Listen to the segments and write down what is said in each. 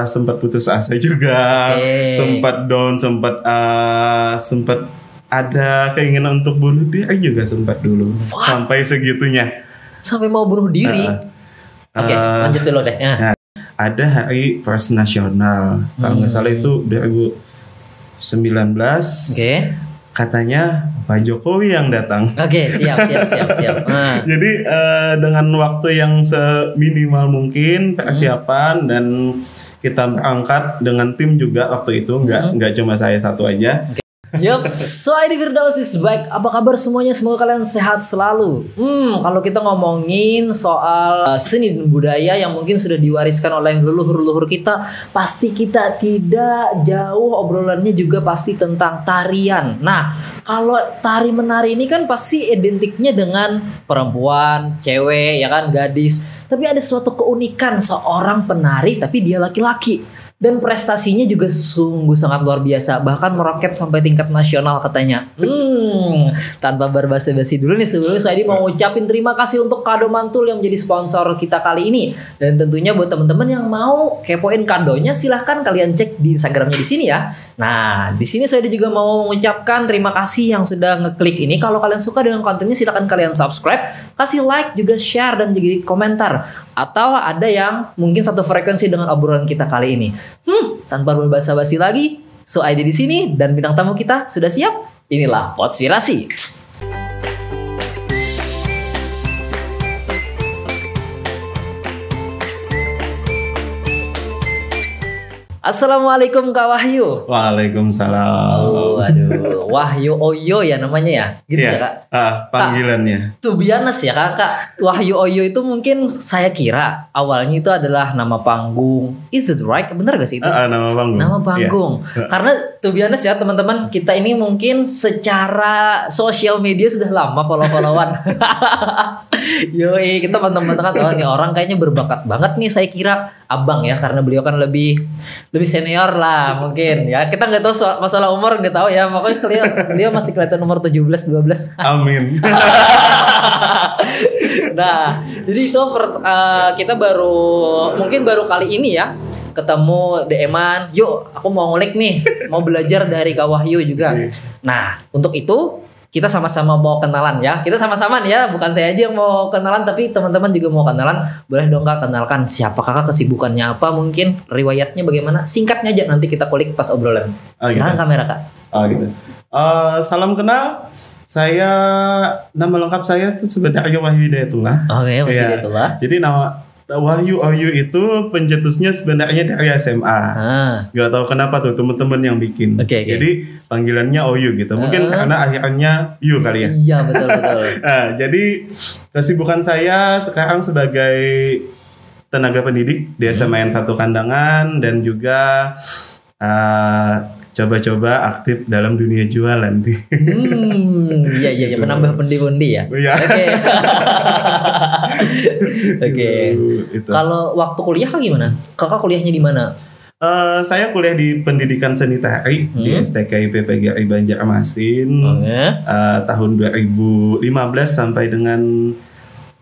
sempat putus asa juga, sempat down, sempat ada keinginan untuk bunuh diri juga sempat dulu. Sampai segitunya. Sampai mau bunuh diri. Lanjut dulu deh. Nah, ada Hari Pers Nasional. Kalau nggak salah itu 2019. Katanya Pak Jokowi yang datang. Siap. Jadi dengan waktu yang seminimal mungkin persiapan dan kita berangkat dengan tim juga waktu itu, nggak cuma saya satu aja. Yup, so ID Firdaus is back. Apa kabar semuanya? Semoga kalian sehat selalu. Kalau kita ngomongin soal seni dan budaya yang mungkin sudah diwariskan oleh leluhur-leluhur kita, pasti kita tidak jauh obrolannya juga pasti tentang tarian. Nah, kalau tari menari ini kan pasti identiknya dengan perempuan, cewek, ya kan, gadis. Tapi ada suatu keunikan seorang penari tapi dia laki-laki. Dan prestasinya juga sungguh sangat luar biasa. Bahkan meroket sampai tingkat nasional katanya. Tanpa berbasa-basi dulu nih, sebelumnya saya mau ngucapin terima kasih untuk Kado Mantul yang menjadi sponsor kita kali ini. Dan tentunya buat teman-teman yang mau kepoin kadonya, silahkan kalian cek di Instagramnya di sini ya. Nah, di sini saya juga mau mengucapkan terima kasih yang sudah ngeklik ini. Kalau kalian suka dengan kontennya, silahkan kalian subscribe, kasih like, juga share dan juga komentar. Atau ada yang mungkin satu frekuensi dengan obrolan kita kali ini. Tanpa berbasa-basi lagi, So ID di sini dan bintang tamu kita sudah siap. Inilah Podspirasi. Assalamualaikum Kak Wahyu. Waalaikumsalam. Aduh, Wahyu Oyo ya namanya ya, gitu ya Kak? Panggilannya. To be honest ya Kak, Wahyu Oyo itu mungkin saya kira awalnya itu adalah nama panggung. Is it right? Bener gak sih itu? Nama panggung. Nama panggung. Karena to be honest ya teman-teman, kita ini mungkin secara sosial media sudah lama follow-followan. Yoi, kita teman-teman kan, oh ini orang kayaknya berbakat banget nih, saya kira abang ya, karena beliau kan lebih senior lah mungkin ya. Kita nggak tahu masalah umur, nggak tahu ya, pokoknya dia masih kelihatan umur 17-12. Amin. Nah, jadi itu kita baru kali ini ya ketemu DM-an. Yuk, aku mau ngulik nih, mau belajar dari Kak Wahyu juga. Nah, untuk itu kita sama-sama mau kenalan ya. Kita sama-sama nih ya, bukan saya aja yang mau kenalan, tapi teman-teman juga mau kenalan. Boleh dong Kak kenalkan siapa Kakak, kesibukannya apa, mungkin riwayatnya bagaimana? Singkatnya aja, nanti kita kulik pas obrolan. Silakan kamera Kak. Gitu. Salam kenal. Saya, nama lengkap saya sebenarnya Wahyu Hidayatullah. Wahyu Hidayatullah. Jadi nama Wahyu Oyo itu pencetusnya sebenarnya dari SMA. Gak tahu kenapa tuh teman-teman yang bikin. Jadi panggilannya Oyo gitu. Mungkin karena akhirnya Yu kali ya. Iya betul. Jadi kesibukan saya sekarang sebagai tenaga pendidik di SMA 1 Kandangan, dan juga coba-coba aktif dalam dunia jualan. Iya, penambah pundi-pundi ya. Oke. Kalau waktu kuliah kan gimana? Kakak kuliahnya di mana? Saya kuliah di Pendidikan Seni Tari di STKI PPGRI Banjarmasin tahun 2015 sampai dengan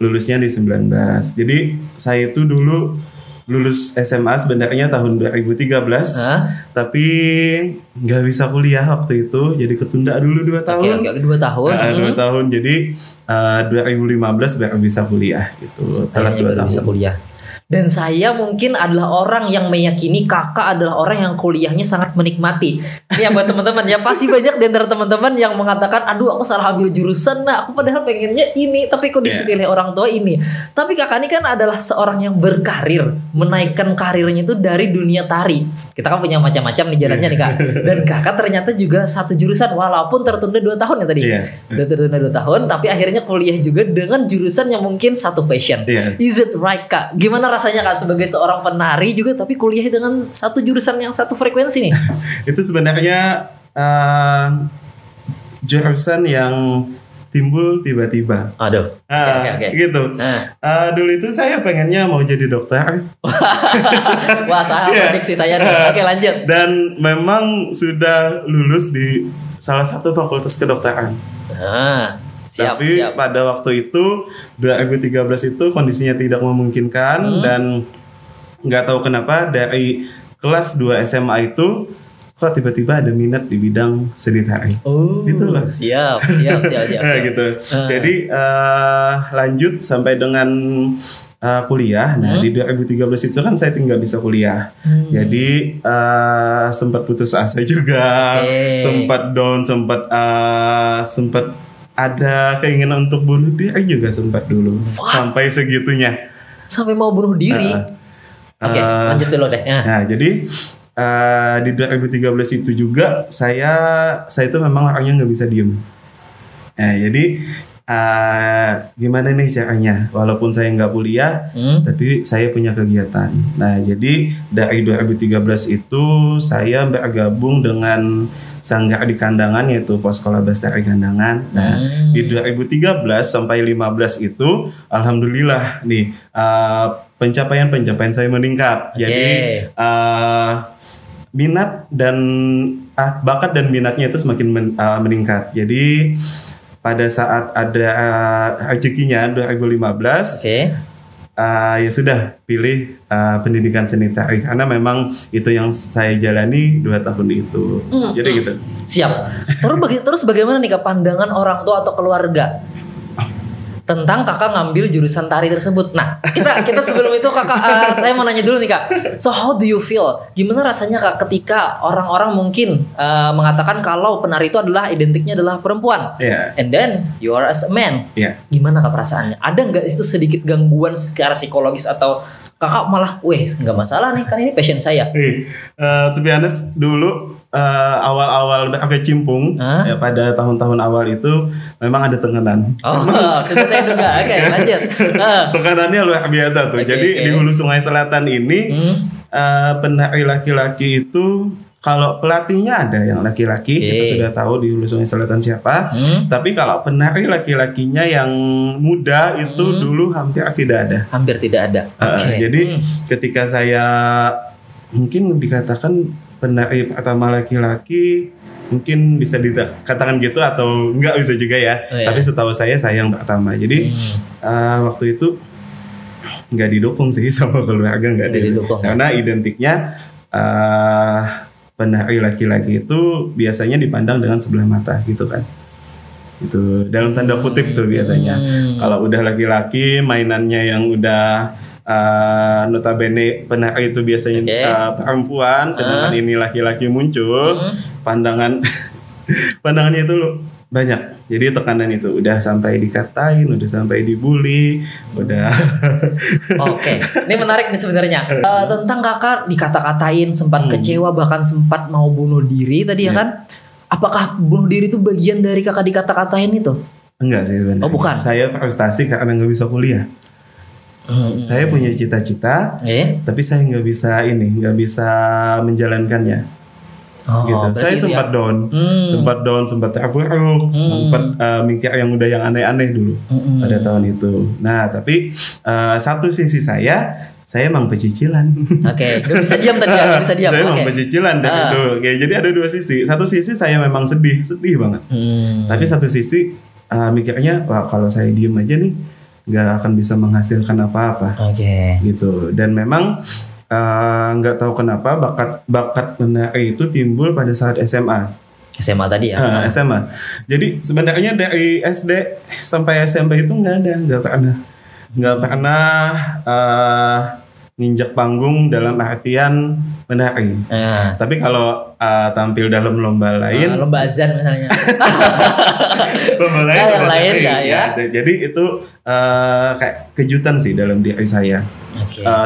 lulusnya di 19. Jadi saya itu dulu lulus SMA sebenarnya tahun 2013, tapi nggak bisa kuliah waktu itu, jadi ketunda dulu 2 tahun. 2 tahun. 2 tahun, jadi 2015 baru bisa kuliah gitu. Telat 2 tahun. Bisa kuliah. Dan saya mungkin adalah orang yang meyakini Kakak adalah orang yang kuliahnya sangat menikmati. Ini ya buat teman-teman ya, pasti banyak di antara teman-teman yang mengatakan, aduh aku salah ambil jurusan, nah aku padahal pengennya ini, tapi kok dipilih orang tua ini. Tapi Kakak ini kan adalah seorang yang berkarir, menaikkan karirnya itu dari dunia tari. Kita kan punya macam-macam nih jalannya nih Kak. Dan Kakak ternyata juga satu jurusan, walaupun tertunda 2 tahun ya tadi. Tertunda 2 tahun, tapi akhirnya kuliah juga dengan jurusan yang mungkin satu passion. Is it right Kak? Gimana rasanya Kak sebagai seorang penari juga tapi kuliah dengan satu jurusan yang satu frekuensi nih? Itu sebenarnya jurusan yang timbul tiba-tiba. Aduh. Gitu. Dulu itu saya pengennya mau jadi dokter. Wah, salah prediksi saya nih. Oke, lanjut. Dan memang sudah lulus di salah satu fakultas kedokteran. Tapi pada waktu itu 2013 itu kondisinya tidak memungkinkan, dan nggak tahu kenapa dari kelas 2 SMA itu kok tiba-tiba ada minat di bidang seni tari. Oh, gitu loh. Siap. Gitu. Jadi lanjut sampai dengan kuliah. Nah, di 2013 itu kan saya tinggal bisa kuliah. Jadi sempat putus asa juga, sempat down, sempat ada keinginan untuk bunuh diri juga sempat dulu. Sampai segitunya. Sampai mau bunuh diri. Oke, lanjut dulu deh. Nah, jadi di 2013 itu juga saya itu memang orangnya nggak bisa diem. Nah, jadi gimana nih caranya? Walaupun saya nggak kuliah, tapi saya punya kegiatan. Nah, jadi dari 2013 itu saya bergabung dengan Sanggar di Kandangan, yaitu Poskola Bestari Kandangan. Nah, di 2013 sampai 15 itu alhamdulillah nih pencapaian saya meningkat. Jadi minat dan bakat dan minatnya itu semakin meningkat. Jadi pada saat ada rezekinya 2015, ya sudah pilih pendidikan seni tari karena memang itu yang saya jalani 2 tahun itu. Jadi gitu. Siap. Terus bagaimana nih Kak pandangan orang tua atau keluarga tentang kakak ngambil jurusan tari tersebut? Nah, kita sebelum itu kakak, saya mau nanya dulu nih Kak. So how do you feel? Gimana rasanya Kak ketika orang-orang mungkin mengatakan kalau penari itu adalah identiknya adalah perempuan, and then you are as a man. Gimana Kak perasaannya? Ada nggak itu sedikit gangguan secara psikologis atau kakak malah, nggak masalah nih kan ini passion saya? To be honest, dulu awal-awal berkecimpung ya, pada tahun-tahun awal itu memang ada tekanan. Sudah saya duga. Oke, lanjut. Tekanannya luar biasa tuh. Jadi di Hulu Sungai Selatan ini penari laki-laki itu kalau pelatihnya ada yang laki-laki, kita sudah tahu di Hulu Sungai Selatan siapa. Tapi kalau penari laki-lakinya yang muda itu dulu hampir tidak ada. Jadi ketika saya mungkin dikatakan penari pertama laki-laki, mungkin bisa dikatakan gitu atau enggak bisa juga ya. Tapi setahu saya yang pertama. Jadi waktu itu nggak didukung sih sama keluarga, nggak didukung karena identiknya penari laki-laki itu biasanya dipandang dengan sebelah mata gitu kan. Itu dalam tanda kutip tuh biasanya. Kalau udah laki-laki mainannya yang udah notabene penari itu biasanya perempuan, sedangkan ini laki-laki muncul, pandangannya itu banyak. Jadi tekanan itu udah sampai dikatain, udah sampai dibully, udah. Ini menarik nih sebenarnya. Tentang kakak dikata-katain, sempat kecewa, bahkan sempat mau bunuh diri tadi ya kan? Apakah bunuh diri itu bagian dari kakak dikata-katain itu? Enggak sih sebenarnya. Bukan. Saya frustasi karena nggak bisa kuliah. Saya punya cita-cita, tapi saya nggak bisa menjalankannya. Gitu. Saya sempat down, sempat terpuruk, sempat mikir yang aneh-aneh dulu pada tahun itu. Nah, tapi satu sisi saya emang pecicilan. Gak bisa diam tadi ya, gak bisa diam. Saya emang pecicilan dari dulu. Jadi ada 2 sisi. Satu sisi saya memang sedih banget. Tapi satu sisi mikirnya, wah kalau saya diem aja nih nggak akan bisa menghasilkan apa-apa. Gitu. Dan memang nggak tahu kenapa bakat menari itu timbul pada saat SMA. SMA tadi ya? SMA. Jadi sebenarnya dari SD sampai SMP itu nggak pernah nginjak panggung dalam artian menari. Tapi kalau tampil dalam lomba lain, lomba azan misalnya, lomba lain, yang lain ya. Jadi itu kayak kejutan sih dalam diri saya.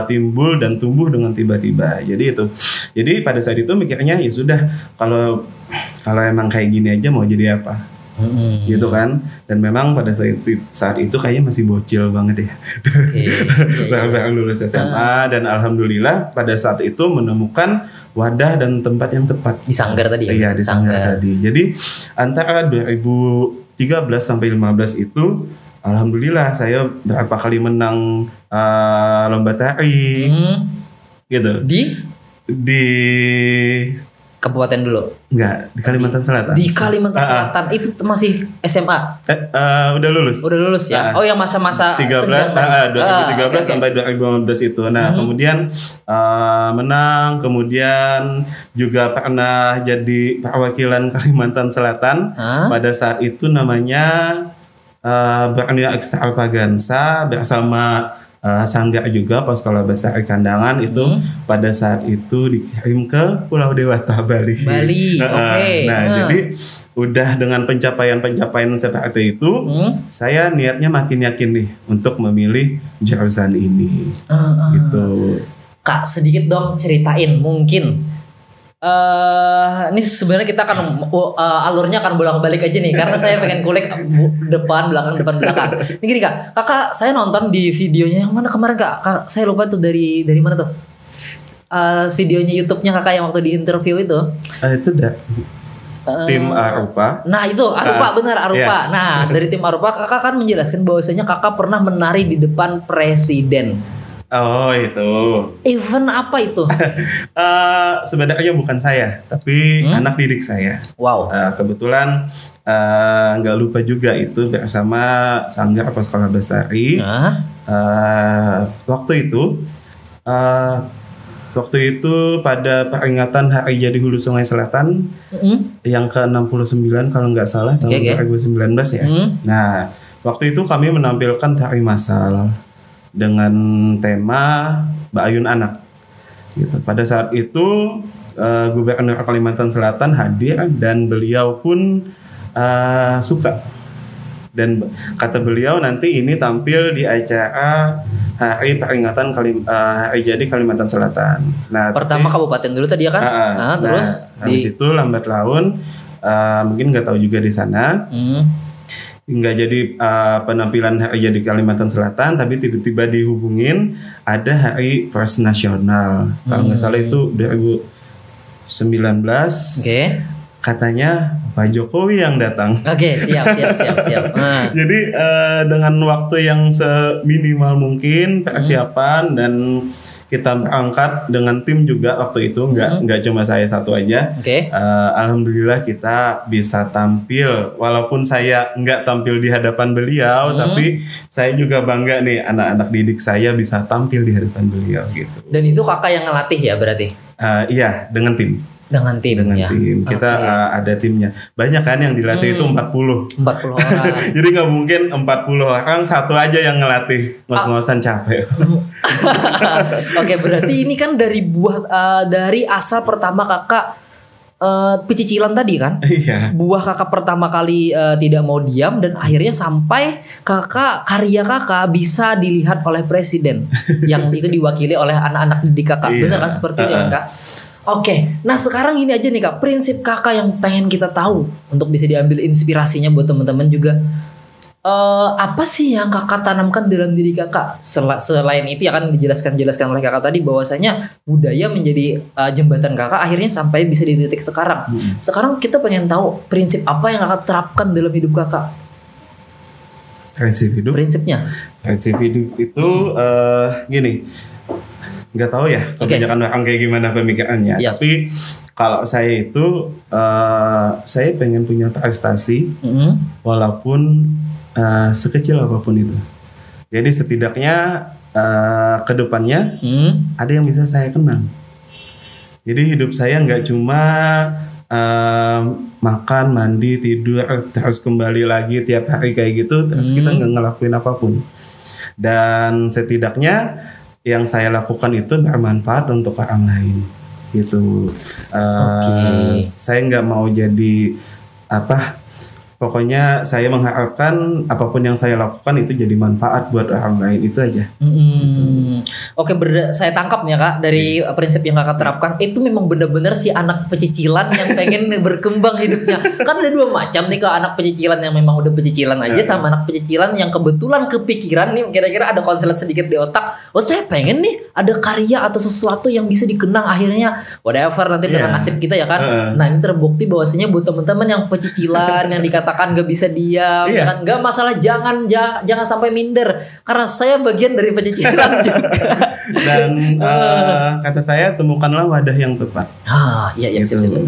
Timbul dan tumbuh dengan tiba-tiba. Jadi pada saat itu mikirnya ya sudah, kalau emang kayak gini aja mau jadi apa, gitu kan. Dan memang pada saat itu kayaknya masih bocil banget ya. Baru lulus SMA dan alhamdulillah pada saat itu menemukan wadah dan tempat yang tepat di Sanggar tadi. Iya, di Sanggar tadi. Jadi antara 2013 sampai 15 itu alhamdulillah saya berapa kali menang lomba tari, gitu. Di kabupaten dulu? Enggak, di Kalimantan Selatan. Di Kalimantan Selatan itu masih SMA. Udah lulus. Udah lulus ya. Oh yang masa-masa 2013 sampai 2015 itu. Nah, kemudian menang, kemudian juga pernah jadi perwakilan Kalimantan Selatan. Pada saat itu namanya Borneo Extravaganza bersama Sangga juga pas sekolah besar Kandangan itu pada saat itu dikirim ke Pulau Dewata Bali. Oke. Nah, jadi udah dengan pencapaian seperti itu, saya niatnya makin yakin nih untuk memilih jurusan ini. Gitu. Kak, sedikit dong ceritain mungkin. Ini sebenarnya kita akan alurnya akan bolak-balik aja nih karena saya pengen kulik depan belakang. Ini gini Kak, kakak saya nonton di videonya yang mana kemarin Kak saya lupa tuh dari mana tuh videonya YouTube-nya kakak yang waktu di interview itu. Itu tim Arupa. Nah itu Arupa benar Arupa. Yeah. Nah dari tim Arupa kakak kan menjelaskan bahwasanya kakak pernah menari di depan presiden. Oh itu. Event apa itu? Sebenarnya bukan saya, tapi anak didik saya. Wow. Kebetulan nggak lupa juga itu bersama Sanggar apa Sekolah Bestari. Waktu itu pada peringatan Hari Jadi Hulu Sungai Selatan yang ke-69 kalau nggak salah tahun 2019 ya. Nah waktu itu kami menampilkan tari masal dengan tema Ba'ayun Anak. Gitu. Pada saat itu Gubernur Kalimantan Selatan hadir dan beliau pun suka. Dan kata beliau nanti ini tampil di acara hari peringatan Hari Jadi Kalimantan Selatan. Nah, pertama kabupaten dulu tadi ya kan? Terus habis itu lambat laun mungkin nggak tahu juga di sana. Nggak jadi penampilan Hari Jadi Kalimantan Selatan, tapi tiba-tiba dihubungin ada Hari Pers Nasional. Kalau nggak salah itu 2019. Katanya Pak Jokowi yang datang. Siap. Jadi dengan waktu yang seminimal mungkin persiapan dan kita berangkat dengan tim juga waktu itu nggak cuma saya satu aja. Alhamdulillah kita bisa tampil walaupun saya nggak tampil di hadapan beliau, tapi saya juga bangga nih anak-anak didik saya bisa tampil di hadapan beliau gitu. Dan itu kakak yang ngelatih ya berarti? Iya dengan tim. Dengan tim kita ada timnya banyak kan yang dilatih itu 40 orang. Jadi nggak mungkin 40 orang satu aja yang ngelatih, ngos-ngosan capek. Berarti ini kan dari asal pertama kakak pecicilan tadi kan. Iya. Buah kakak pertama kali tidak mau diam dan akhirnya sampai karya kakak bisa dilihat oleh presiden yang itu diwakili oleh anak-anak didik kakak. Benar kan seperti itu ya kak? Nah sekarang ini aja nih kak, prinsip kakak yang pengen kita tahu untuk bisa diambil inspirasinya buat teman-teman juga. Apa sih yang kakak tanamkan dalam diri kakak? Selain itu ya kan dijelaskan oleh kakak tadi bahwasanya budaya menjadi jembatan kakak akhirnya sampai bisa di titik sekarang. Sekarang kita pengen tahu prinsip apa yang kakak terapkan dalam hidup kakak. Prinsip hidup itu gini. Nggak tahu ya kebanyakan orang kayak gimana pemikirannya. Tapi kalau saya itu saya pengen punya prestasi walaupun sekecil apapun itu. Jadi setidaknya kedepannya ada yang bisa saya kenang. Jadi hidup saya nggak cuma makan, mandi, tidur, terus kembali lagi tiap hari kayak gitu, terus kita nggak ngelakuin apapun. Dan setidaknya yang saya lakukan itu bermanfaat untuk orang lain gitu. Saya nggak mau jadi pokoknya saya mengharapkan apapun yang saya lakukan itu jadi manfaat buat orang lain, itu aja. Saya tangkap nih kak dari prinsip yang kakak terapkan itu memang benar-benar si anak pecicilan yang pengen berkembang hidupnya. Kan ada dua macam nih kak, anak pecicilan yang memang udah pecicilan aja sama anak pecicilan yang kebetulan kepikiran nih kira-kira ada konslet sedikit di otak. Saya pengen nih ada karya atau sesuatu yang bisa dikenang akhirnya whatever nanti dengan nasib kita ya kan. Nah ini terbukti bahwasanya buat teman-teman yang pecicilan yang dikatakan katakan nggak bisa diam, Iya. kan nggak masalah, jangan sampai minder karena saya bagian dari penyiciran juga. Dan kata saya temukanlah wadah yang tepat. Iya Gitu. siap.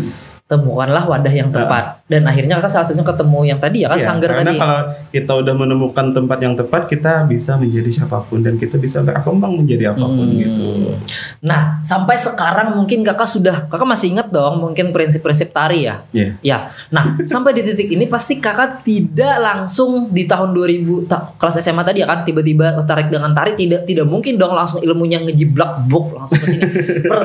Temukanlah wadah yang tepat. Dan akhirnya kan salah satunya ketemu yang tadi ya kan, Iya, sanggar karena tadi. kalau kita udah menemukan tempat yang tepat, kita bisa menjadi siapapun dan kita bisa berkembang menjadi apapun gitu. Nah, sampai sekarang mungkin kakak masih ingat dong mungkin prinsip-prinsip tari ya. Iya. Ya. Nah, sampai di titik ini pasti kakak tidak langsung di tahun 2000 kelas SMA tadi ya kan tiba-tiba tertarik dengan tari, tidak mungkin dong langsung ilmunya ngejiblak buk langsung ke sini.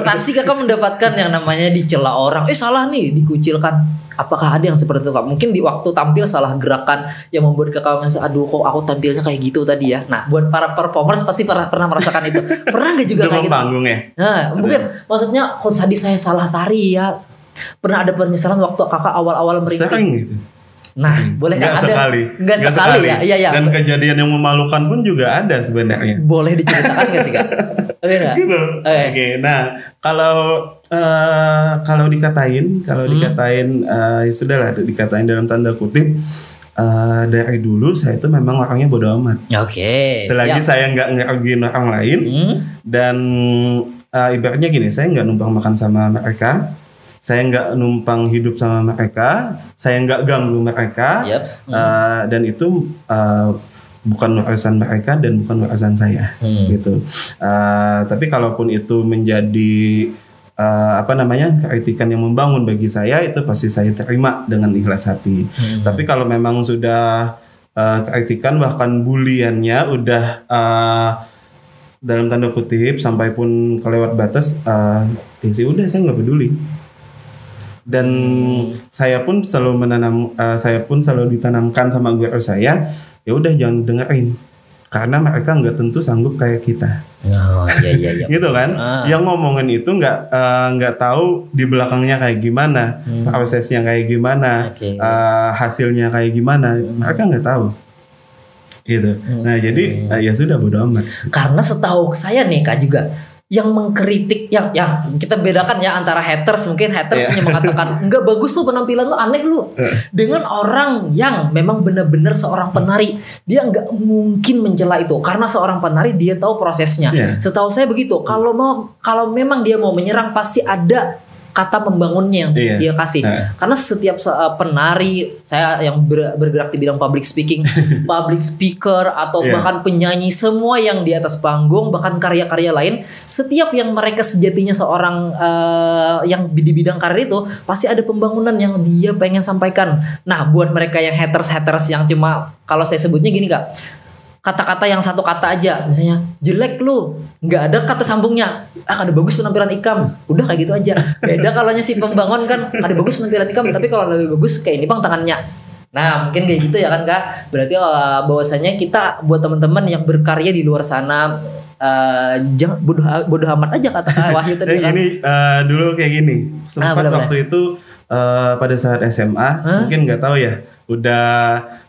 Pasti kakak mendapatkan yang namanya dicela orang. Salah nih, dikucilkan. Apakah ada yang seperti itu kak? Mungkin di waktu tampil salah gerakan yang membuat kakak merasa, aduh kok aku tampilnya kayak gitu tadi ya. Nah, buat para performers pasti pernah merasakan itu. Pernah nggak juga kayak gitu? Panggung ya. Nah, mungkin maksudnya kok tadi saya salah tari ya. Pernah ada penyesalan waktu kakak awal-awal merintis? Sering gitu. Nah, boleh kan ada? Nggak sekali ya. Iya. Dan kejadian yang memalukan pun juga ada sebenarnya. Boleh diceritakan nggak sih kak? Oke nggak? Gitu. Oke. Nah, kalau dikatain ya sudahlah, dikatain dalam tanda kutip. Dari dulu saya itu memang orangnya bodo amat. Oke. Selagi saya nggak ngerugiin orang lain dan ibaratnya gini, saya nggak numpang makan sama mereka, saya nggak numpang hidup sama mereka, saya nggak ganggu mereka, dan itu bukan urusan mereka dan bukan urusan saya, gitu. Tapi kalaupun itu menjadi kritikan yang membangun bagi saya, itu pasti saya terima dengan ikhlas hati. Tapi kalau memang sudah kritikan bahkan buliannya udah dalam tanda kutip sampai pun kelewat batas, ya sih udah, saya nggak peduli. Dan saya pun selalu ditanamkan sama guru saya, ya udah jangan dengerin, karena mereka nggak tentu sanggup kayak kita. Iya. Gitu kan? Yang ngomongin itu nggak tahu di belakangnya kayak gimana, prosesnya kayak gimana, hasilnya kayak gimana, mereka nggak tahu. Gitu. Nah jadi ya sudah, bodo amat. Karena setahu saya nih kak juga, yang mengkritik yang kita bedakan ya antara haters, mungkin haters yang mengatakan nggak bagus tuh penampilan lu, aneh lu, dengan orang yang memang benar-benar seorang penari, dia nggak mungkin mencela itu karena seorang penari dia tahu prosesnya. Setahu saya begitu. Kalau memang dia mau menyerang pasti ada kata membangunnya yang dia kasih. Karena setiap penari, saya yang bergerak di bidang public speaking, public speaker atau bahkan penyanyi, semua yang di atas panggung, bahkan karya-karya lain, setiap yang mereka sejatinya seorang yang di bidang karir itu pasti ada pembangunan yang dia pengen sampaikan. Nah, buat mereka yang haters yang cuma, kalau saya sebutnya gini kak, kata-kata yang satu kata aja, misalnya jelek lu, nggak ada kata sambungnya, ada bagus penampilan Ikam, udah kayak gitu aja. Beda kalau si pembangun kan, ada bagus penampilan Ikam, tapi kalau lebih bagus kayak ini bang tangannya. Nah mungkin kayak gitu ya kan kak. Berarti bahwasanya kita buat teman-teman yang berkarya di luar sana, jangan bodoh amat aja kata Wahyu tadi kan. Ini dulu kayak gini, sempat waktu itu pada saat SMA, mungkin nggak tahu ya, udah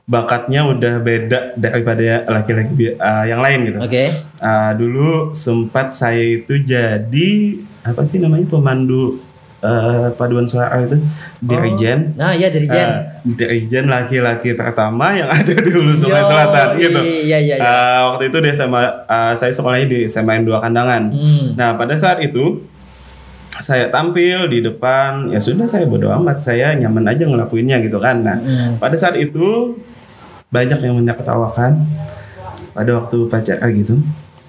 bakatnya udah beda daripada laki-laki yang lain gitu. Dulu sempat saya itu jadi apa sih namanya, pemandu paduan suara itu, dirijen. Dirijen laki-laki pertama yang ada di Hulu Sungai Selatan gitu. Waktu itu di SMA, saya sekolahnya di SMA N2 Kandangan. Nah pada saat itu saya tampil di depan, ya sudah, saya bodo amat, saya nyaman aja ngelakuinnya gitu kan. Nah pada saat itu banyak yang menertawakan pada waktu upacara gitu.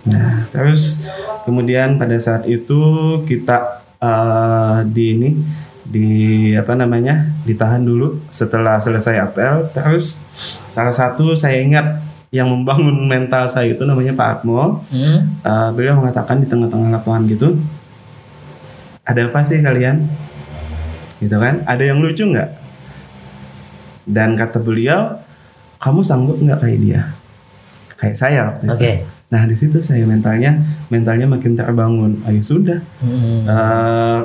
Nah terus kemudian pada saat itu kita ditahan dulu setelah selesai apel. Terus salah satu saya ingat yang membangun mental saya itu namanya Pak Atmo. Beliau mengatakan di tengah-tengah lapangan gitu, ada apa sih kalian? Gitu kan? Ada yang lucu nggak? Dan kata beliau, kamu sanggup nggak kayak dia? Kayak saya waktu itu. Nah di situ saya mentalnya makin terbangun. Ayo sudah.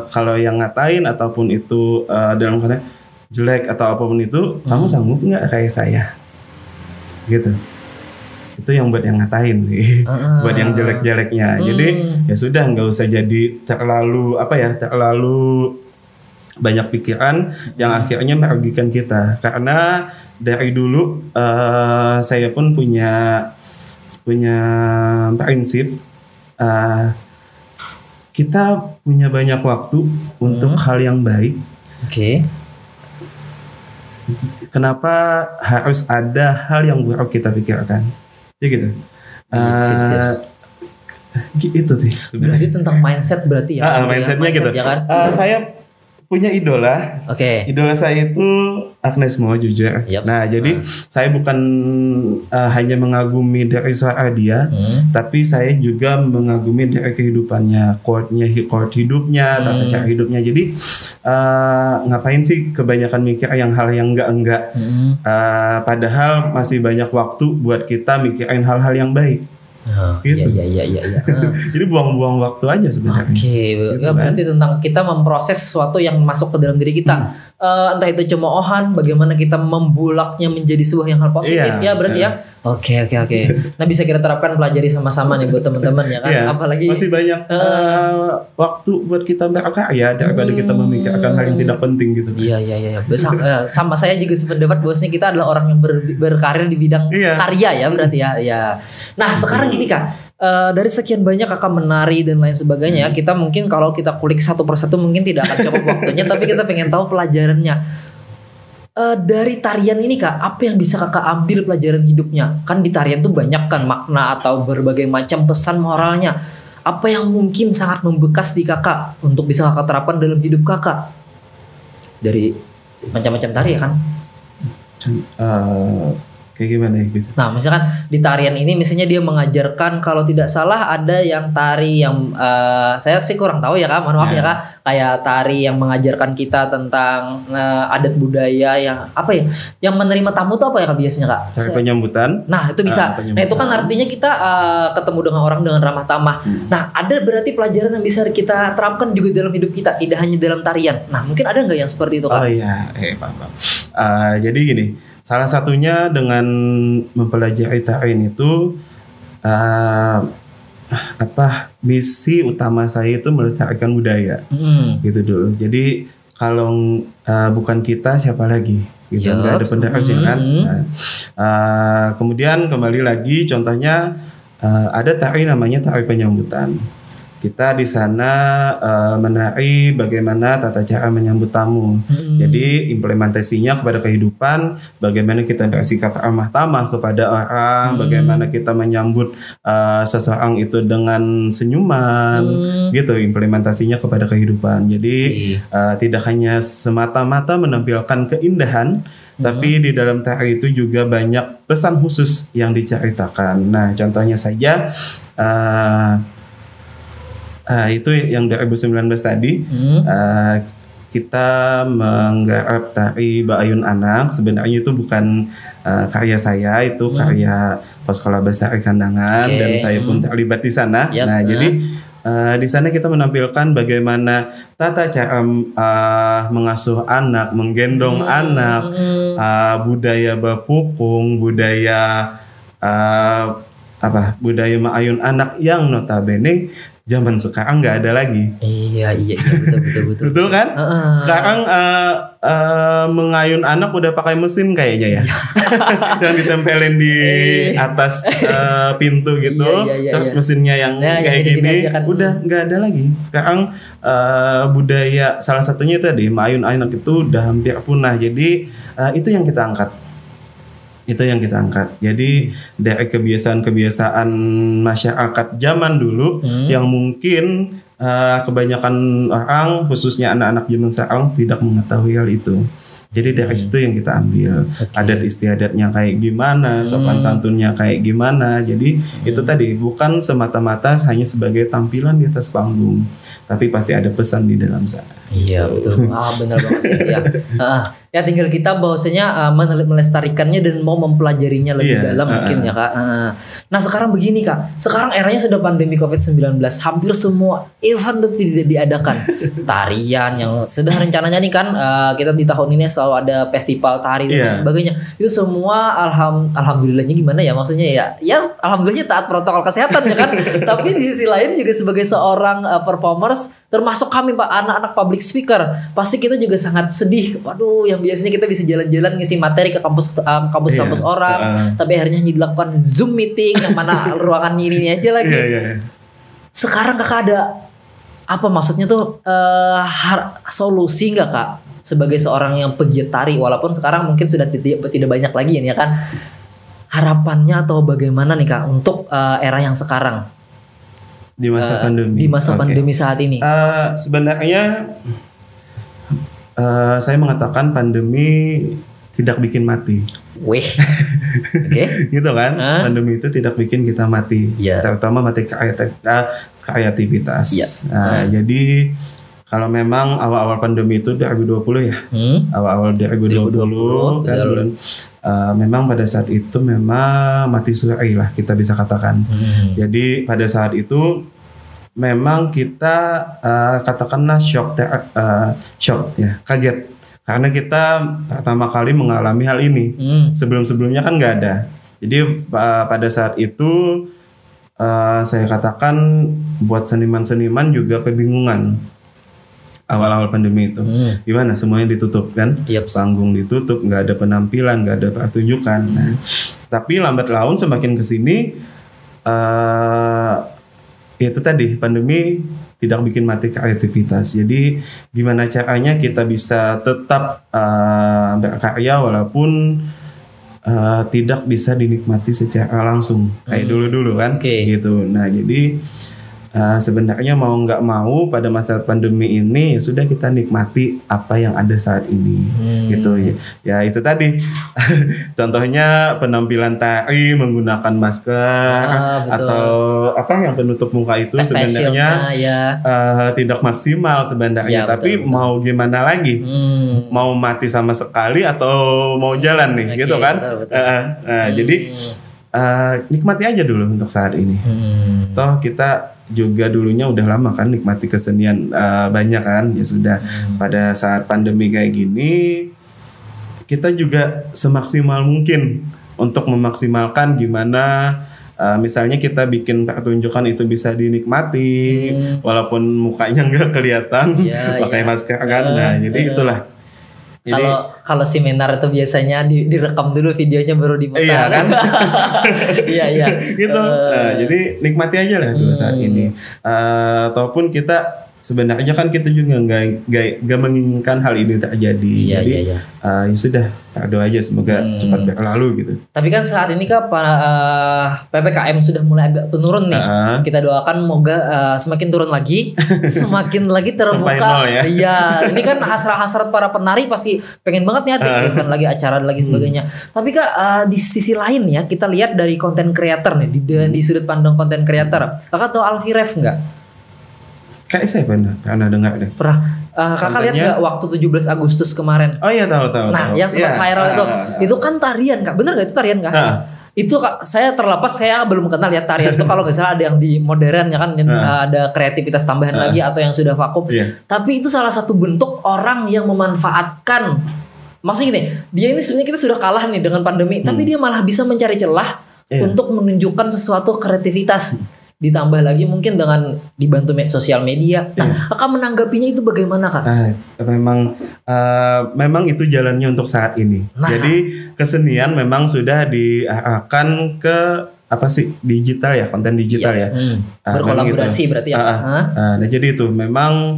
Kalau yang ngatain ataupun itu dalam kata jelek atau apapun itu, kamu sanggup nggak kayak saya? Gitu. Itu yang buat yang ngatain sih, buat yang jelek-jeleknya. Jadi ya sudah, nggak usah jadi terlalu banyak pikiran yang akhirnya merugikan kita. Karena dari dulu saya pun punya prinsip, kita punya banyak waktu untuk hal yang baik. Oke. Kenapa harus ada hal yang buruk kita pikirkan? Ya gitu. Sip. Itu sih sebenarnya. Berarti tentang mindset berarti ya. Mindsetnya gitu. Ya kan? Saya punya idola. Oke. Idola saya itu Agnes Mo, jujur. Nah, jadi saya bukan hanya mengagumi dari suara dia, tapi saya juga mengagumi dari kehidupannya, quote hidupnya, tata cara hidupnya. Jadi ngapain sih kebanyakan mikir hal yang enggak. Padahal masih banyak waktu buat kita mikirin hal-hal yang baik. Gitu. Iya. Jadi buang-buang waktu aja sebenarnya. Oke, gitu ya, berarti tentang kita memproses sesuatu yang masuk ke dalam diri kita. Entah itu cemoohan, bagaimana kita membulaknya menjadi sebuah yang hal positif, ya berarti ya. Oke. Nah, bisa kita terapkan, pelajari sama-sama nih buat teman-teman ya kan. Apalagi masih banyak waktu buat kita berkarya daripada kita memikirkan hal yang tidak penting gitu. Iya. Sama saya juga sependapat bahwasanya kita adalah orang yang berkarir di bidang karya ya berarti ya. Nah, sekarang gini Kak, dari sekian banyak Kakak menari dan lain sebagainya, kita mungkin kalau kita kulik satu persatu mungkin tidak akan cukup waktunya, tapi kita pengen tahu pelajarannya. Dari tarian ini Kak, apa yang bisa Kakak ambil pelajaran hidupnya? Kan di tarian tuh banyak kan makna atau berbagai macam pesan moralnya. Apa yang mungkin sangat membekas di Kakak untuk bisa Kakak terapkan dalam hidup Kakak? Dari macam-macam tari ya kan? Kayak gimana ya bisa? Nah, misalkan di tarian ini misalnya dia mengajarkan, kalau tidak salah ada yang tari yang saya sih kurang tahu ya Kak, mohon maaf ya Kak, kayak tari yang mengajarkan kita tentang adat budaya yang apa ya, yang menerima tamu tuh apa ya Kak biasanya Kak? Tari penyambutan. Nah, itu bisa. Nah, itu kan artinya kita ketemu dengan orang dengan ramah tamah. Nah, ada berarti pelajaran yang bisa kita terapkan juga dalam hidup kita, tidak hanya dalam tarian. Nah, mungkin ada nggak yang seperti itu Kak? Oh iya, paham. Jadi gini, salah satunya dengan mempelajari tarian itu misi utama saya itu melestarikan budaya, gitu dulu. Jadi kalau bukan kita siapa lagi, gitu. Nggak ada penerus ya kan. Kemudian kembali lagi, contohnya ada tari namanya tari penyambutan. Kita di sana menari bagaimana tata cara menyambut tamu. Jadi implementasinya kepada kehidupan, bagaimana kita bersikap ramah tamah kepada orang, bagaimana kita menyambut seseorang itu dengan senyuman, gitu. Implementasinya kepada kehidupan. Jadi tidak hanya semata-mata menampilkan keindahan, tapi di dalam tari itu juga banyak pesan khusus yang diceritakan. Nah, contohnya saja itu yang 2019 tadi, kita menggarap tari Baayun Anak. Sebenarnya itu bukan karya saya, itu karya Poskola Bestari Kandangan, dan saya pun terlibat di sana. Jadi di sana kita menampilkan bagaimana tata cara mengasuh anak, menggendong anak, budaya bapukung, budaya budaya Maayun Anak yang notabene zaman sekarang nggak ada lagi. Iya betul. Betul kan? Sekarang mengayun anak udah pakai mesin kayaknya ya. Yang ditempelin di atas pintu gitu. Terus mesinnya yang kayak gini kan. Udah nggak ada lagi. Sekarang budaya salah satunya itu tadi mengayun anak itu udah hampir punah. Jadi itu yang kita angkat. Jadi dari kebiasaan-kebiasaan masyarakat zaman dulu yang mungkin kebanyakan orang, khususnya anak-anak zaman sekarang, tidak mengetahui hal itu. Jadi dari situ yang kita ambil, adat istiadatnya kayak gimana, sopan santunnya kayak gimana. Jadi itu tadi bukan semata-mata hanya sebagai tampilan di atas panggung, tapi pasti ada pesan di dalam sana. Iya betul. Benar banget sih ya. Ya tinggal kita bahwasanya melestarikannya dan mau mempelajarinya lebih dalam mungkin ya Kak. Nah sekarang begini Kak, sekarang eranya sudah pandemi COVID-19, hampir semua event itu tidak diadakan. Tarian yang sudah rencananya nih kan kita di tahun ini selalu ada festival tari dan sebagainya. Itu semua alhamdulillahnya gimana ya, maksudnya ya alhamdulillahnya taat protokol kesehatan ya kan. Tapi di sisi lain juga sebagai seorang performers, termasuk kami Pak anak-anak public speaker, pasti kita juga sangat sedih. Waduh, yang biasanya kita bisa jalan-jalan ngisi materi ke kampus-kampus orang, tapi akhirnya hanya dilakukan Zoom meeting yang mana ruangannya ini aja lagi. Sekarang Kakak ada apa maksudnya tuh solusi nggak Kak sebagai seorang yang pegiat tari, walaupun sekarang mungkin sudah tidak banyak lagi ya kan, harapannya atau bagaimana nih Kak untuk era yang sekarang di masa pandemi, pandemi saat ini? Sebenarnya saya mengatakan pandemi tidak bikin mati. Gitu kan? Pandemi itu tidak bikin kita mati, terutama mati kreativitas. Jadi kalau memang awal-awal pandemi itu 2020 ya, awal-awal 2020 kan bulan, memang pada saat itu memang mati suri lah kita bisa katakan. Jadi pada saat itu memang kita katakanlah shock ya, kaget karena kita pertama kali mengalami hal ini. Sebelum-sebelumnya kan nggak ada. Jadi pada saat itu saya katakan buat seniman-seniman juga kebingungan awal-awal pandemi itu. Gimana, semuanya ditutup kan, panggung ditutup, nggak ada penampilan, nggak ada pertunjukan. Nah, tapi lambat laun semakin kesini itu tadi pandemi tidak bikin mati kreativitas. Jadi gimana caranya kita bisa tetap berkarya walaupun tidak bisa dinikmati secara langsung kayak dulu-dulu kan, gitu. Nah jadi sebenarnya mau nggak mau pada masa pandemi ini ya sudah kita nikmati apa yang ada saat ini, gitu ya. Itu tadi contohnya penampilan tari menggunakan masker atau apa yang penutup muka itu sebenarnya tidak maksimal sebenarnya, tapi betul. Mau gimana lagi, mau mati sama sekali atau mau jalan nih, gitu kan. Jadi nikmati aja dulu untuk saat ini. Toh kita juga dulunya udah lama kan nikmati kesenian banyak kan, ya sudah. Pada saat pandemi kayak gini kita juga semaksimal mungkin untuk memaksimalkan gimana misalnya kita bikin pertunjukan itu bisa dinikmati walaupun mukanya nggak kelihatan pakai masker kan. Nah jadi itulah. Kalau seminar itu biasanya direkam dulu videonya baru diputar. Iya kan? Iya. Gitu. Nah, jadi nikmati aja lah dulu saat ini. Ataupun kita sebenarnya kan kita juga nggak menginginkan hal ini terjadi. Jadi ya sudah, berdoa aja semoga cepat berlalu gitu. Tapi kan saat ini kan PPKM sudah mulai agak turun nih. Kita doakan semoga semakin turun lagi, semakin lagi terbuka. Iya, ini kan hasrat-hasrat para penari pasti pengen banget nih ada event lagi, acara lagi sebagainya. Tapi Kak di sisi lain ya kita lihat dari konten creator nih di sudut pandang konten creator. Kakak tahu Alfie Rev nggak? Kayak saya pernah dengar deh. Kakak lihat nggak waktu 17 Agustus kemarin? Oh iya tahu. Nah yang sempat viral itu kan tarian Kak, bener nggak itu tarian Kak? Itu Kak, saya terlepas saya belum kenal ya tarian itu. Kalau nggak salah ada yang di modern ya kan, ada kreativitas tambahan lagi atau yang sudah vakum. Tapi itu salah satu bentuk orang yang memanfaatkan. Maksudnya gini, dia ini sebenarnya kita sudah kalah nih dengan pandemi, tapi dia malah bisa mencari celah untuk menunjukkan sesuatu kreativitas. Ditambah lagi mungkin dengan dibantu sosial media. Nah, Kakak menanggapinya itu bagaimana Kak? Memang itu jalannya untuk saat ini. Jadi kesenian memang sudah diarahkan ke digital ya, konten digital ya. Berkolaborasi gitu. Berarti ya. Nah jadi itu memang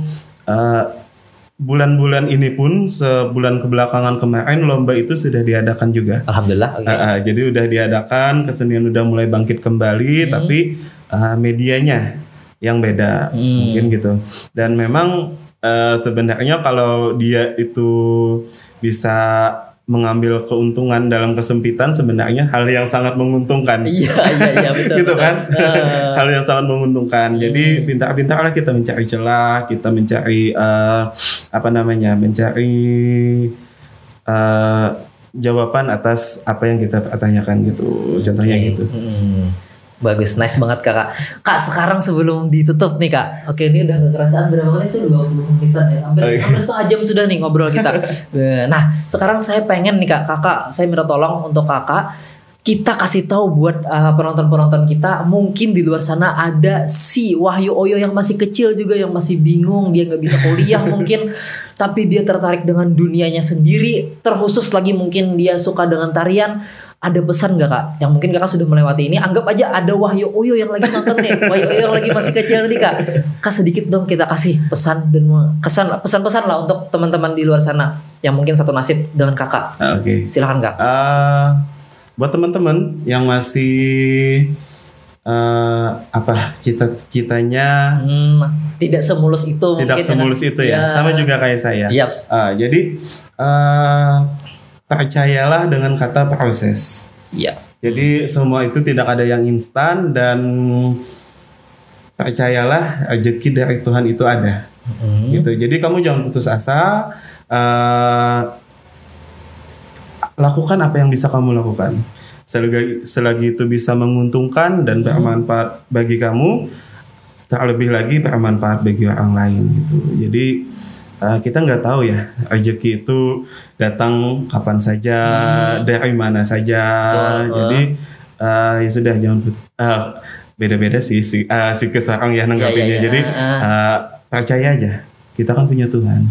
bulan-bulan ini pun sebulan kebelakangan kemarin lomba itu sudah diadakan juga. Alhamdulillah. Jadi udah diadakan, kesenian udah mulai bangkit kembali, tapi medianya yang beda mungkin gitu. Dan memang sebenarnya kalau dia itu bisa mengambil keuntungan dalam kesempitan, sebenarnya hal yang sangat menguntungkan. Iya betul. Gitu kan? Hal yang sangat menguntungkan. Jadi pintar-pintarlah kita mencari celah, kita mencari mencari jawaban atas apa yang kita tanyakan gitu, contohnya gitu. Bagus, nice banget kakak. Kak, sekarang sebelum ditutup nih kak, oke ini udah kerasaan berapa menit tuh, 20 menitan ya, hampir setengah jam sudah nih ngobrol kita. Nah sekarang saya pengen nih kakak, saya minta tolong untuk kakak, kita kasih tahu buat penonton-penonton kita, mungkin di luar sana ada si Wahyu Oyo yang masih kecil juga, yang masih bingung, dia nggak bisa kuliah mungkin, tapi dia tertarik dengan dunianya sendiri, terkhusus lagi mungkin dia suka dengan tarian. Ada pesan gak kak? Yang mungkin kakak sudah melewati ini. Anggap aja ada Wahyu Oyo yang lagi nonton nih. Wahyu Oyo yang lagi masih kecil nih kak. Kak sedikit dong kita kasih pesan dan pesan-pesan lah untuk teman-teman di luar sana yang mungkin satu nasib dengan kakak. Oke. Silakan kak. Buat teman-teman yang masih cita-citanya tidak semulus itu. Tidak mungkin semulus itu ya. Sama juga kayak saya. Yes. Jadi percayalah dengan kata proses. Iya. Jadi semua itu tidak ada yang instan, dan percayalah rezeki dari Tuhan itu ada. Gitu. Jadi kamu jangan putus asa. Lakukan apa yang bisa kamu lakukan. Selagi itu bisa menguntungkan dan bermanfaat bagi kamu, terlebih lagi bermanfaat bagi orang lain gitu. Jadi kita nggak tahu ya rezeki itu datang kapan saja, dari mana saja. Jadi ya sudah, jangan beda-beda sih seseorang ya nanggapinnya. Jadi percaya aja, kita kan punya Tuhan.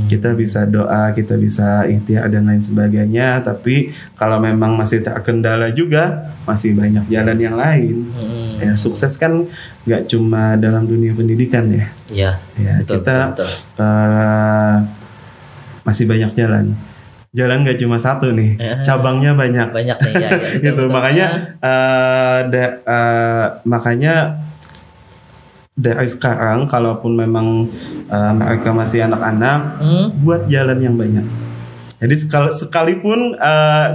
Kita bisa doa, kita bisa ikhtiar dan lain sebagainya. Tapi kalau memang masih terkendala juga, masih banyak jalan yang lain. Ya, sukses kan nggak cuma dalam dunia pendidikan ya. Iya. Ya, betul, kita betul. Masih banyak jalan. Jalan nggak cuma satu nih, cabangnya banyak. Banyak nih ya. Betul, gitu. betul. Makanya dari sekarang, kalaupun memang mereka masih anak-anak, buat jalan yang banyak. Jadi sekalipun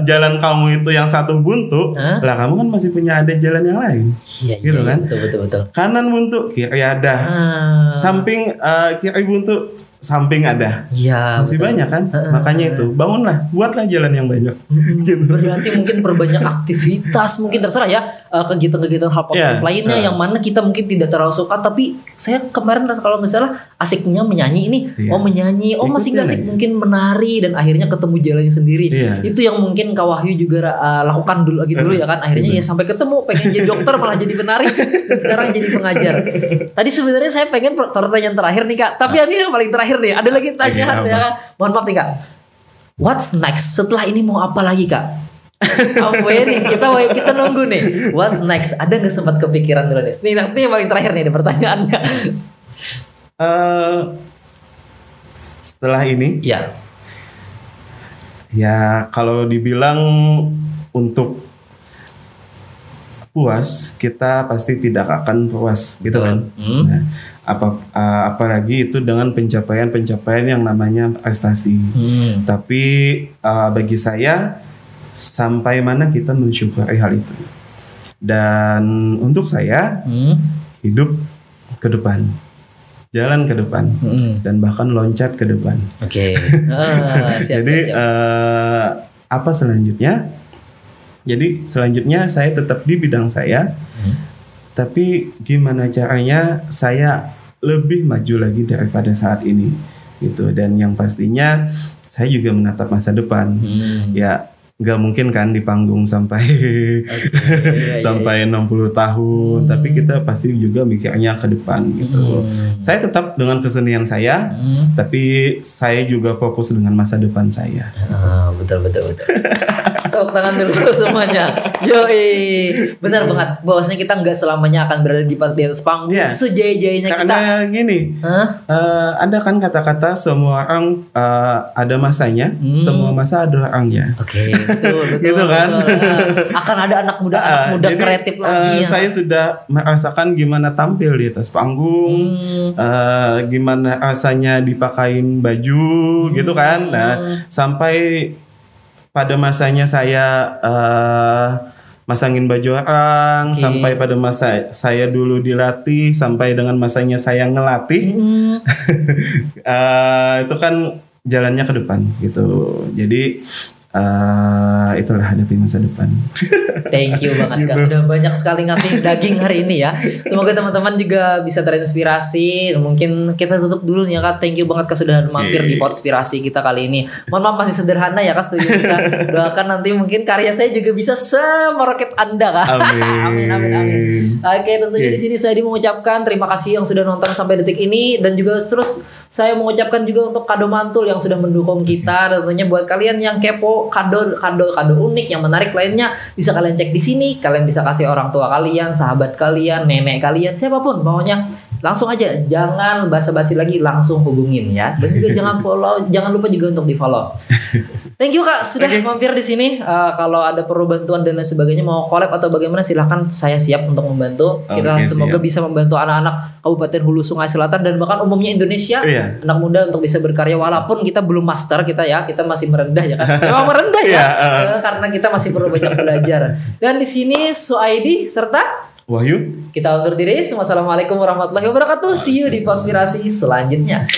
jalan kamu itu yang satu buntu, lah kamu kan masih punya ada jalan yang lain. Iya, gitu kan? Betul. Kanan buntu, kiri ada. Samping kiri buntu, samping ada. Iya. Masih betul. banyak kan? Makanya itu, bangunlah, buatlah jalan yang banyak. Gitu. Berarti mungkin perbanyak aktivitas, mungkin terserah ya, kegiatan-kegiatan hal positif lainnya yang mana kita mungkin tidak terlalu suka, tapi saya kemarin kalau nggak salah asiknya menyanyi ini, menyanyi, masih nggak asik mungkin menari, dan akhirnya ketemu jalannya sendiri. Itu yang mungkin Kak Wahyu juga lakukan dulu ya kan, akhirnya ya sampai ketemu, pengen jadi dokter malah jadi penari, dan sekarang jadi pengajar. Tadi sebenarnya saya pengen pertanyaan terakhir nih kak, tapi ini yang paling terakhir nih, ada lagi tanyaan ya. Mohon maaf nih kak, what's next? Setelah ini mau apa lagi kak? I'm waiting, kita nunggu nih. What's next? Ada nggak sempat kepikiran dulu nih? Ini yang paling terakhir nih ada pertanyaannya. Setelah ini, ya kalau dibilang untuk puas, kita pasti tidak akan puas, gitu kan? Nah, apalagi itu dengan pencapaian yang namanya prestasi. Tapi bagi saya, sampai mana kita mensyukuri hal itu. Dan untuk saya, hidup ke depan, jalan ke depan, dan bahkan loncat ke depan. Oke. Jadi apa selanjutnya? Jadi selanjutnya saya tetap di bidang saya, tapi gimana caranya saya lebih maju lagi daripada saat ini, gitu. Dan yang pastinya saya juga menatap masa depan. Ya nggak mungkin kan di panggung sampai sampai 60 tahun, tapi kita pasti juga mikirnya ke depan gitu. Saya tetap dengan kesenian saya, tapi saya juga fokus dengan masa depan saya. Betul. Tepuk tangan dulu semuanya. Yoi, benar banget. Bahwasanya kita nggak selamanya akan berada di atas panggung sejaya-jayanya kita. Karena gini, ada kan kata-kata semua orang ada masanya, semua masa ada orangnya. Oke, betul. Gitu kan? Akan ada anak muda jadi, kreatif lagi. Saya sudah merasakan gimana tampil di atas panggung, gimana rasanya dipakein baju, gitu kan. Nah, sampai pada masanya saya masangin baju orang, sampai pada masa saya dulu dilatih, sampai dengan masanya saya ngelatih. Itu kan jalannya ke depan gitu. Jadi itulah hadapi masa depan. Thank you banget Kak, sudah banyak sekali ngasih daging hari ini ya. Semoga teman-teman juga bisa terinspirasi. Mungkin kita tutup dulu nih ya Kak. Thank you banget Kak sudah mampir di Podspirasi kita kali ini. Mohon maaf masih sederhana ya Kak studio kita. Doakan nanti mungkin karya saya juga bisa semeroket Anda Kak. Amin. Amin. Oke, tentunya di sini saya mengucapkan terima kasih yang sudah nonton sampai detik ini, dan juga terus saya mengucapkan juga untuk kado mantul yang sudah mendukung kita. Tentunya buat kalian yang kepo kado unik yang menarik lainnya bisa kalian cek di sini. Kalian bisa kasih orang tua kalian, sahabat kalian, nenek kalian, siapapun pokoknya. Langsung aja, jangan basa-basi lagi, langsung hubungin ya. Dan juga jangan lupa juga untuk di-follow. Thank you Kak sudah mampir di sini. Kalau ada perlu bantuan dan lain sebagainya, mau collab atau bagaimana, silahkan, saya siap untuk membantu. Kita semoga bisa membantu anak-anak Kabupaten Hulu Sungai Selatan dan bahkan umumnya Indonesia, anak muda untuk bisa berkarya walaupun kita belum master kita masih merendah ya kan. Memang merendah ya. Karena kita masih perlu banyak belajar. Dan di sini Suaidi serta Wahyu. Kita undur diri. Wassalamualaikum warahmatullahi wabarakatuh. See you di Podspirasi selanjutnya.